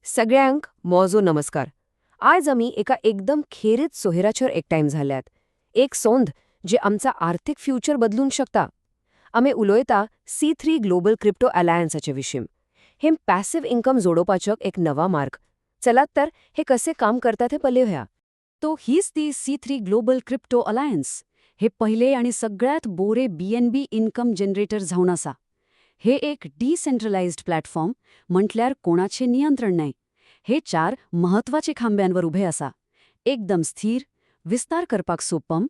सगळ्यांक मोजो नमस्कार. आज आमी एका एकदम खेरीत सोयऱ्याचेर एकठांय झाल्यात. एक सोंद जे आमचा आर्थीक फ्युचर बदलूंक शकता. आमी उलोयता C3 ग्लोबल क्रिप्टो अलायन्साचे विशीं. हे पॅसिव्ह इन्कम जोडोवपाचो एक नवा मार्ग. चलात तर हे कसे काम करतात हे पळोवया. तो हीच ती C3 ग्लोबल क्रिप्टो अलायन्स. हे पहिले आणि सगळ्यात बोरे BNB इन्कम जनरेटर जावन आसा. हे एक डिसेंट्रलाइज्ड प्लॅटफॉर्म म्हटल्यार कोणाचे नियंत्रण नाही. हे 4 महत्वाचे खांब्यांवर उभे आसा. एकदम स्थिर, विस्तार करपाक सोपम,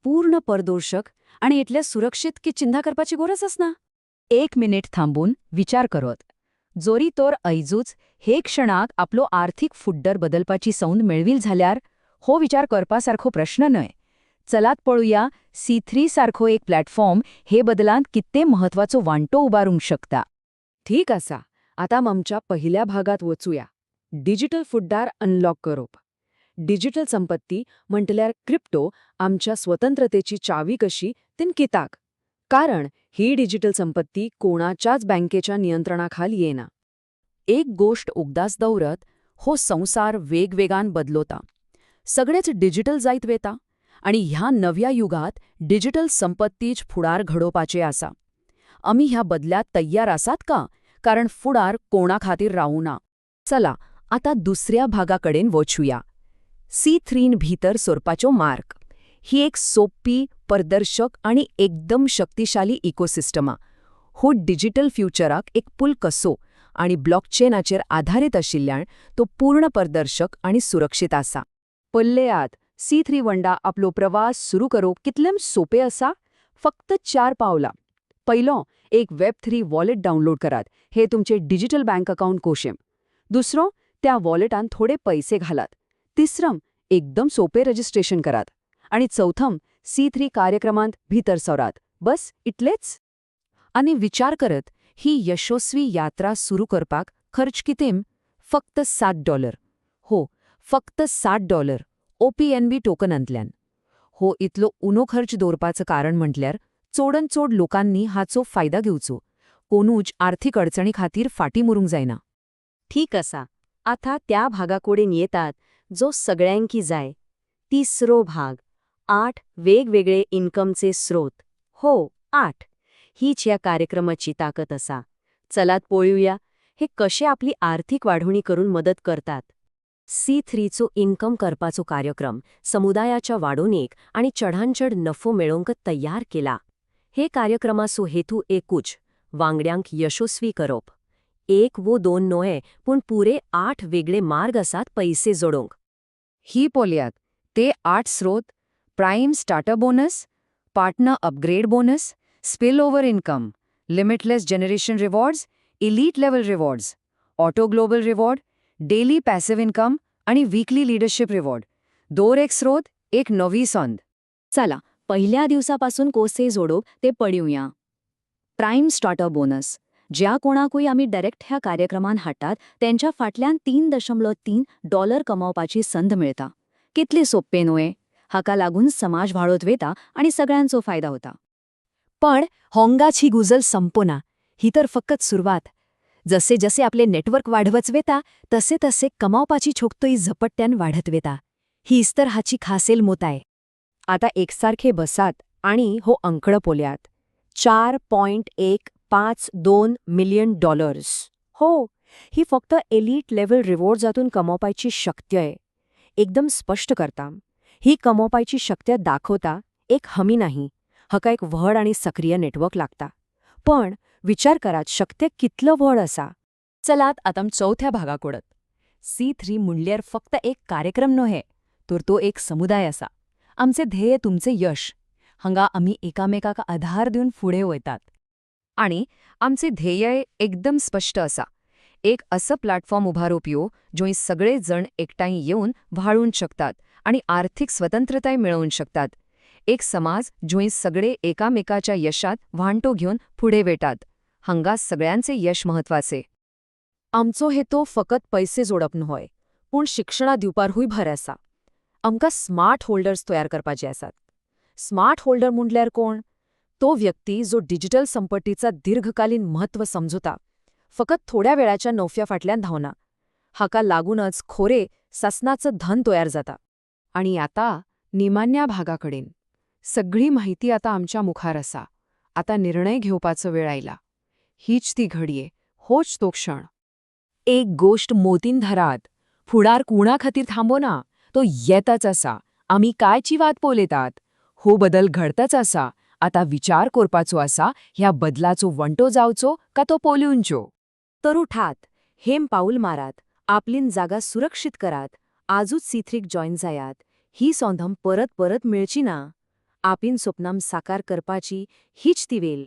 पूर्ण पारदर्शक आणि इतले सुरक्षित की चिंता करपाची गरज आसना. 1 मिनिट थांबून विचार करत. जोरी तोर ऐजूच हे क्षणाक आपलो आर्थिक फुड्डर बदलपाची संद मेळवील झाल्यार हो विचार करपासारखो प्रश्न न्हय. चलात पळोवया C3 सारखो एक प्लॅटफॉर्म हे बदलांत कित्ते महत्वाचो वांटो उबारूंक शकता. ठीक आसा, आता आमच्या पहिल्या भागात वचूया. डिजिटल फुड्डार अनलॉक करप. डिजिटल संपत्ती म्हटल्यार क्रिप्टो आमच्या स्वतंत्रतेची चावी कशी तीन कित्याक. कारण ही डिजिटल संपत्ती कोणाच्याच बँकेच्या नियंत्रणाखाली येना. एक गोष्ट उगदास दवरत, हो संसार वेगवेगान बदलोता. सगळेच डिजिटल जायत वेता आणि ह्या नव्या युगात डिजिटल संपत्तीच फुडार घडोवपाचे आसा. आमी ह्या बदल्यात तय्यार आसात का? कारण फुडार कोणाखातीर रावूना. चला आता दुसऱ्या भागाकडेन वचूया. C3 भितर सरपाचो मार्ग. ही एक सोपी, पारदर्शक आणि एकदम शक्तिशाली इकोसिस्टमा. हो डिजिटल फ्युचराक एक पूल कसो आणि ब्लॉकचेनाचेर आधारित आशिल्ल्यान तो पूर्ण पारदर्शक आणि सुरक्षित आसा. पल्लेयात C3 वंडा आपलो प्रवास सुरू करूंक कितलें सोपे आसा? फक्त 4 पावलां. पयलो, एक Web3 वॉलेट डावनलोड करात. हे तुमचे डिजिटल बँक अकाउंट कोशें. दुसरो, त्या वॉलेटान थोडे पैसे घालात. तिसरं, एकदम सोपे रजिस्ट्रेशन करात. आणि चौथम, C3 कार्यक्रमांत भितर सरात. बस इतलेच. आणि विचार करत, ही यशस्वी यात्रा सुरू करपाक खर्च कितें? फक्त $7. हो, फक्त $7 OPNB टोकनांतल्यान. हो, इतलो उणो खर्च दवरपाचं कारण म्हटल्यार चोडन चोड लोकांनी हाचो फायदा घेवचो. कोणूच आर्थीक अडचणी खातीर फाटीं मुरूंक जायना. ठीक आसा, आता त्या भागाकोडेन येतात जो सगळ्यांकी जाय. तिसरो भाग. 8 वेगवेगळे इन्कमचे स्रोत. हो, 8. हीच या कार्यक्रमाची ताकद आसा. चलात पळोवया हे कशे आपली आर्थिक वाढवणी करून मदत करतात. C3चो इन्कम करपाचो कार्यक्रम समुदायाच्या वाडोवणेक आणि चढानचढ नफो मेळोवंक तयार केला. हे कार्यक्रमाचो हेतू एकूच, वांगड्यांक यशस्वी करप. 1 वा 2 न्हय, पूण पुरे 8 वेगळे मार्ग आसात पैसे जोडोवंक. ही पळयात ते 8 स्रोत: prime starter bonus, partner upgrade bonus, spill over income, limitless generation rewards, elite level rewards, auto global reward, daily passive income आणि वीकली लीडरशिप रिवॉर्ड. दोर एक स्रोत, एक नवी संद. चला पहिल्या दिवसापासून कोसे जोडोवप ते पळोवया. Prime starter bonus. ज्या कोणाकूय आमी डायरेक्ट ह्या कार्यक्रमान हाडटात त्यांच्या फाटल्यान $3.3 कमावपाची संद मेळटा. कितले सोप्पे न्हय? हाका लागून समाज वाढत वेता आणि सगळ्यांचो फायदा होता. पण होंगाची गुजल संपोना. ही तर फकत सुरवात. जसे जसे आपले नेटवर्क वाढवच वेता तसे तसे कमावपाची छोकतोय झपट्ट्यान वाढत वेता. हीच तर हाची खासेल मोताय. आता एकसारखे बसात आणि हो अंकड पोल्यात. $4.152 मिलियन. हो, ही फक्त एलिट लेव्हल रिवॉर्ड्सातून कमावपाची शक्ती आहे. एकदम स्पष्ट करता, ही कमावपाची शक्ती दाखवता एक हमी नाही. हका एक व्हड आणि सक्रिय नेटवर्क लागता. पण विचार करात शक्ती कितलं व्हड असा. चलात आता चौथ्या भागाकोडत. C3 म्हणल्यार फक्त एक कार्यक्रम न्हय, तर तो एक समुदाय आसा. आमचे ध्येय तुमचे यश. हांगा आमी एकामेकाक आधार दिवन फुडें वयतात. आणि आमचे ध्येय एकदम स्पष्ट असा. एक असं प्लॅटफॉर्म उभारोवप्यो जंय सगळे जण एकठांय येऊन वाळून शकतात आणि आर्थिक स्वतंत्रताय मिळवून शकतात. एक समाज जंय सगळे एकामेकाच्या यशात वांटो घेऊन पुढे वेतात. हांगा सगळ्यांचे यश महत्वाचे. आमचो हेतो फकत पैसे जोडप न्हय, पूण शिक्षणा दिवपारूय भर आसा. आमकां स्मार्ट होल्डर्स तयार करपाचे आसात. स्मार्ट होल्डर म्हटल्यार कोण? तो व्यक्ती जो डिजिटल संपत्तीचा दीर्घकालीन महत्त्व समजूता, फकत थोड्या वेळाच्या नफ्या फाटल्यान धावना. हाका लागूनच खोरे ससनाचं धन तयार जाता. आणि आता निमान्या भागाकडेन सगळी माहिती आता आमच्या मुखार आसा. आता निर्णय घेवपाचो वेळ आयला. हीच ती घडये, होच तो क्षण. एक गोष्ट मोतीन धरात. फुडार कुणा खातीर थांबोना, तो येताच आसा. आमी कायची वाट पळयतात. हो बदल घडताच आसा. आता विचार करपाचो आसा ह्या बदलाचो वंटो जावचो का तो पोलिवंचो. तर उठात, हेम पाऊल मारात, आपलीन जागा सुरक्षीत करात, आजूच सीथ्रीक जॉईन जायात. ही सोंधम परत परत मेळची ना. आपीन स्वप्नाम साकार करपाची हीच ती वेळ.